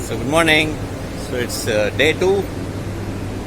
So good morning. So it's day 2.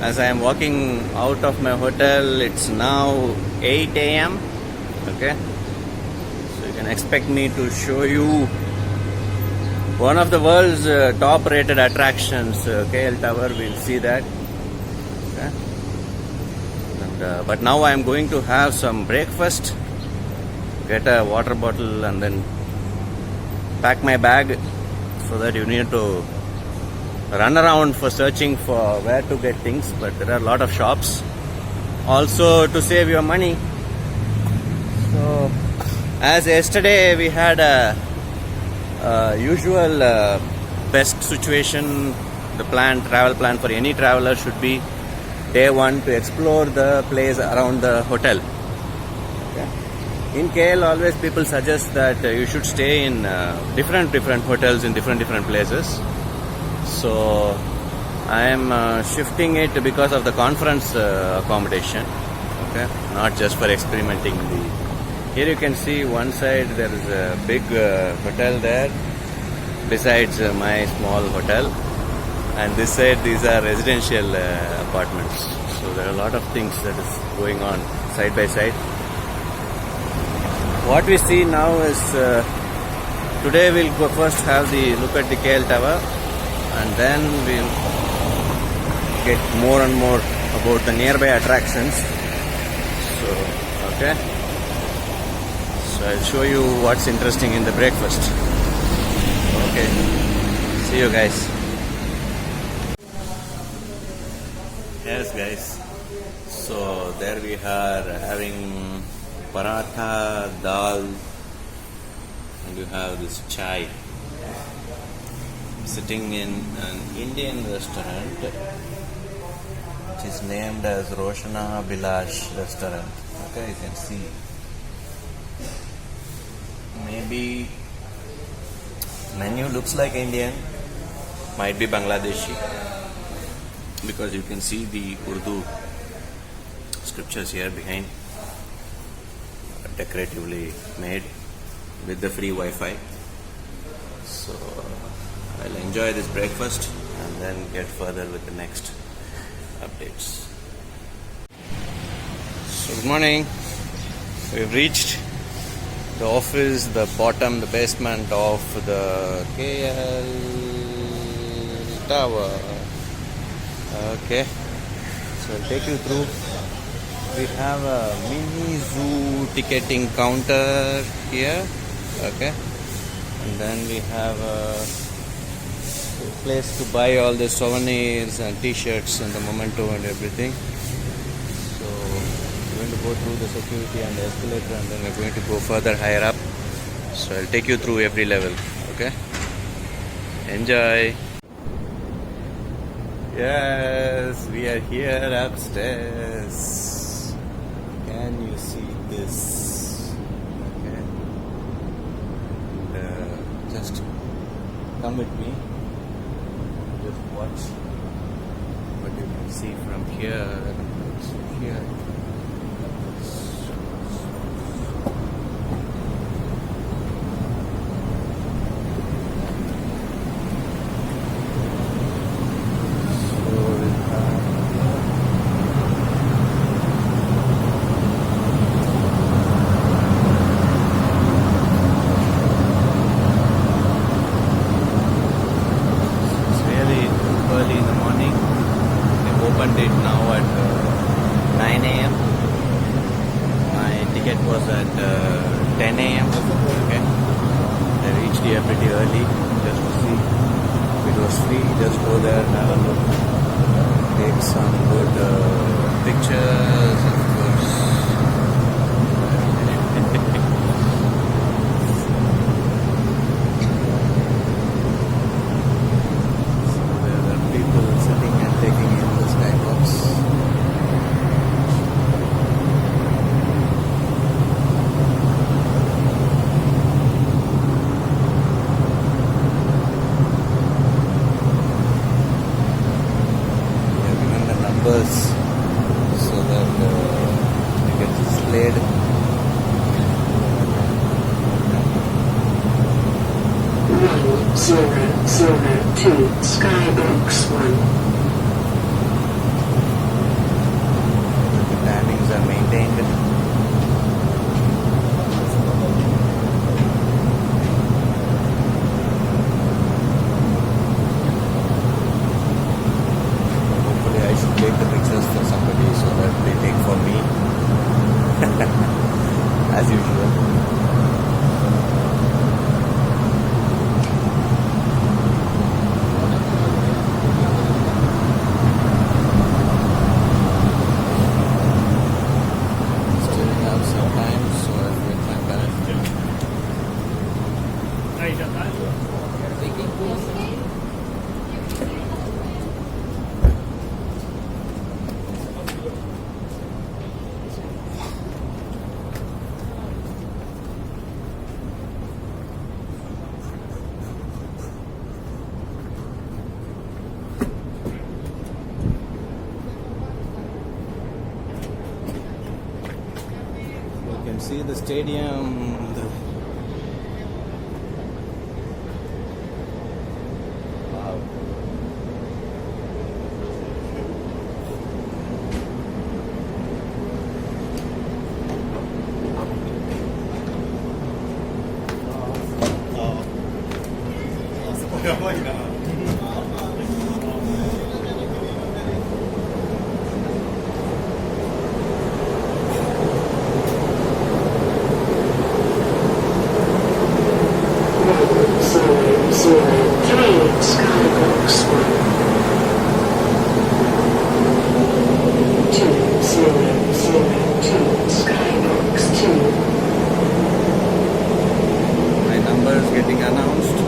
As I am walking out of my hotel, it's now 8 a.m. Okay. So you can expect me to show you one of the world's top rated attractions, KL Tower. We'll see that. Okay. And, but now I am going to have some breakfast, get a water bottle and then pack my bag, so that you need to run around for searching for where to get things, but there are a lot of shops also to save your money. So as yesterday we had a usual best situation, the travel plan for any traveler should be day 1 to explore the place around the hotel. In KL, always people suggest that you should stay in different hotels in different places. So I am shifting it because of the conference accommodation. Okay, not just for experimenting. Here you can see one side there is a big hotel there, besides my small hotel, and this side these are residential apartments. So there are a lot of things that is going on side by side. What we see now is today we'll go first have the look at the KL Tower, and then we'll get more and more about the nearby attractions. So okay, so I'll show you what's interesting in the breakfast. Okay, see you guys. Yes guys, so there we are having paratha, dal, and you have this chai. Sitting in an Indian restaurant which is named as Roshana Bilash restaurant. Okay, you can see. Maybe menu looks like Indian, might be Bangladeshi, because you can see the Urdu scriptures here behind, decoratively made with the free Wi-Fi. So I'll enjoy this breakfast and then get further with the next updates. So good morning. We've reached the office, the basement of the KL Tower. Okay, so I'll take you through. We have a mini zoo ticketing counter here. Okay, and then we have a place to buy all the souvenirs and t-shirts and the memento and everything. So we're going to go through the security and the escalator, and then we're going to go further higher up. So I'll take you through every level. Okay, enjoy. Yes, we are here upstairs. Can you see this? Okay, and, just come with me. Just watch what you can see from here. Here. Early in the morning. They opened it now at 9 a.m. My ticket was at 10 a.m. Okay, I reached here pretty early just to see if it was free. Just go there, have a look, take some good pictures, of course. Numbers so that 002 Skybox 1. The timings are maintained. Hopefully I should take the pictures for somebody so that they take for me. As usual. You can see the stadium. Wow. Skybox 1. 2002 Skybox 2. My number is getting announced.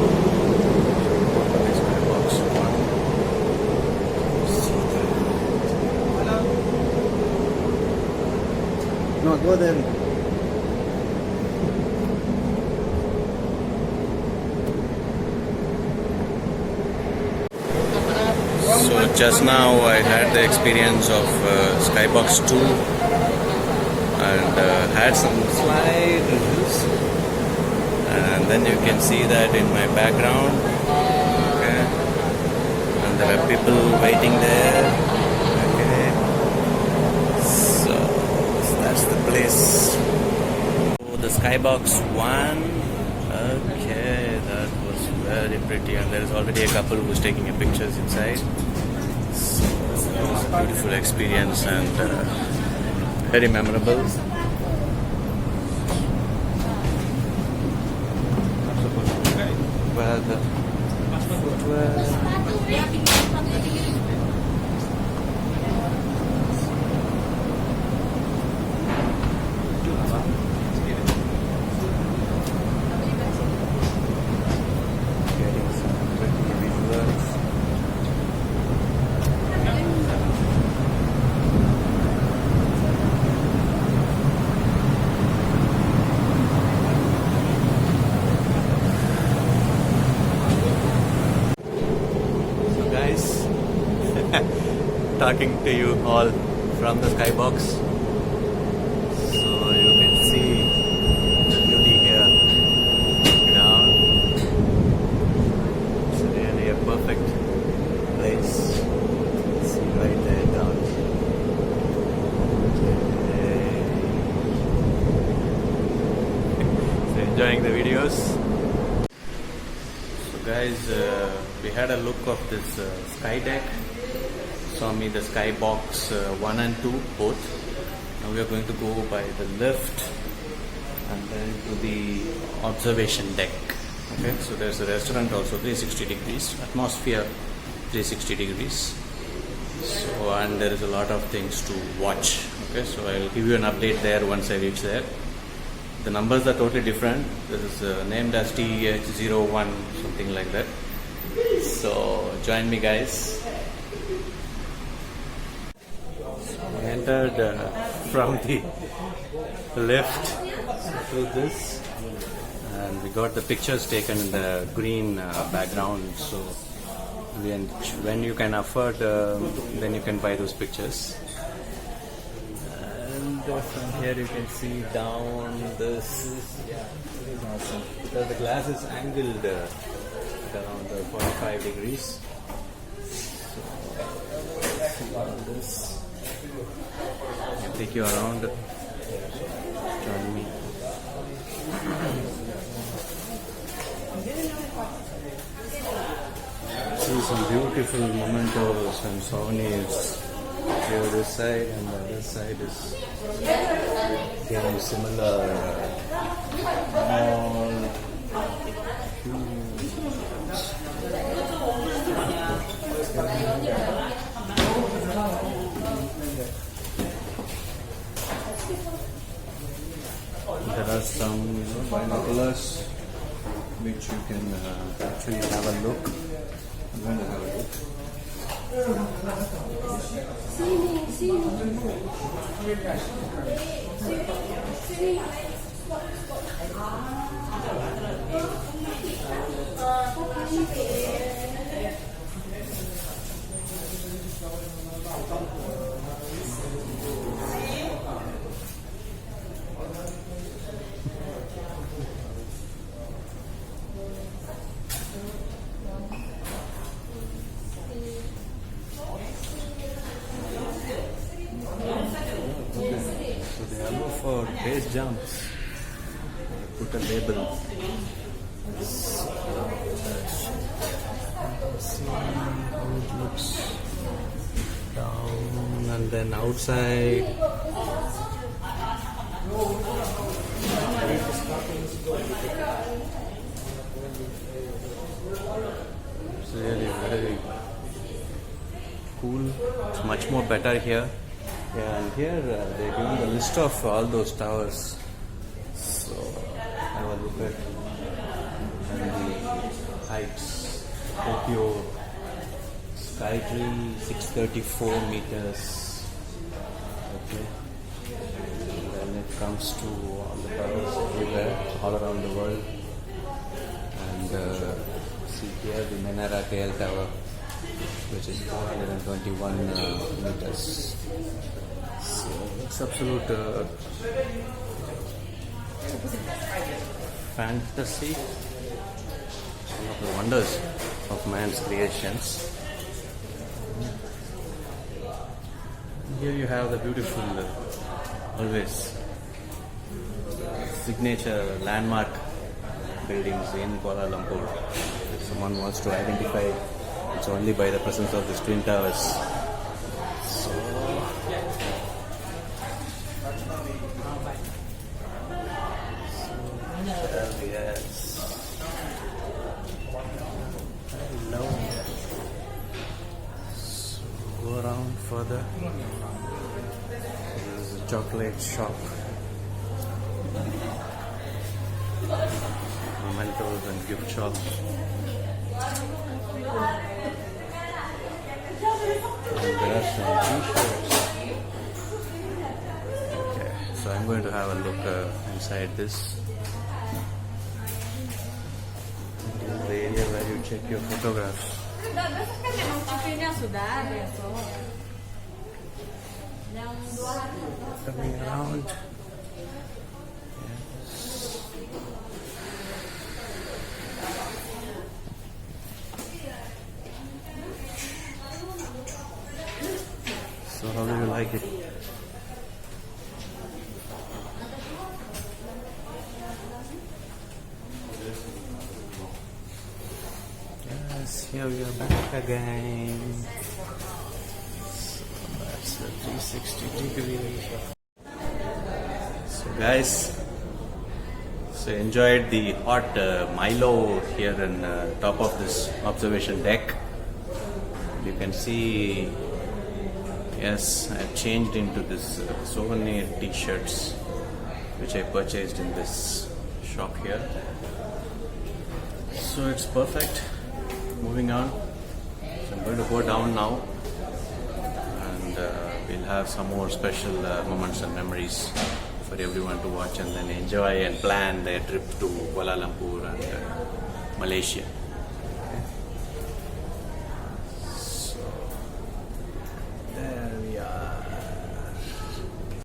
Skybox 1. No, go there. So just now I had the experience of Skybox 2 and had some slides, and then you can see that in my background, okay, and there are people waiting there, okay, so that's the place. So the Skybox 1, okay, that was very pretty, and there is already a couple who's taking pictures inside. So it was a beautiful experience and very memorable. Well, the getting some pretty visuals. Talking to you all from the skybox, so you can see the beauty here down. It's really a perfect place. See right there down. So enjoying the videos. So guys, we had a look of this sky deck. Saw me the Skybox 1 and 2 both. Now we are going to go by the lift and then to the observation deck. Okay, so there's a restaurant also 360 degrees, atmosphere 360 degrees. So and there is a lot of things to watch. Okay, so I'll give you an update there once I reach there. The numbers are totally different. This is named as TH01, something like that. So join me, guys. We entered from the lift to this, and we got the pictures taken in the green background. So when you can afford, then you can buy those pictures. And from here you can see down. This is awesome because the glass is angled around 45 degrees. So, see all this. I'll take you around. Join me. See some beautiful mementos and souvenirs. Here this side and the other side is again similar mall. There are some binoculars which you can actually have a look. I'm going to have a look. So they allow for base jumps. Put a label. See how it looks down and then outside. It's really very cool. It's much more better here. Yeah, and here they're giving the list of all those towers. So have a look at and the heights. Tokyo Skytree 634 meters. Okay. And then it comes to all the towers everywhere, all around the world. And see here the Menara KL Tower, which is 421 meters. So it's absolute fantasy. One of the wonders of man's creations. Here you have the beautiful, always signature landmark buildings in Kuala Lumpur. If someone wants to identify, it's only by the presence of these twin towers. So, yes. Hello. So go around further. There's a chocolate shop. Mementos and gift shops. And there are some t-shirts. Okay, so I'm going to have a look inside this. This is the area where you check your photographs. Coming around. So how do you like it? Yes, here we are back again. So that's the 360 degree. So guys, so enjoyed the hot Milo here on top of this observation deck. You can see. Yes, I've changed into this souvenir t-shirts which I purchased in this shop here. So it's perfect. Moving on. So I'm going to go down now and we'll have some more special moments and memories for everyone to watch and then enjoy and plan their trip to Kuala Lumpur and Malaysia.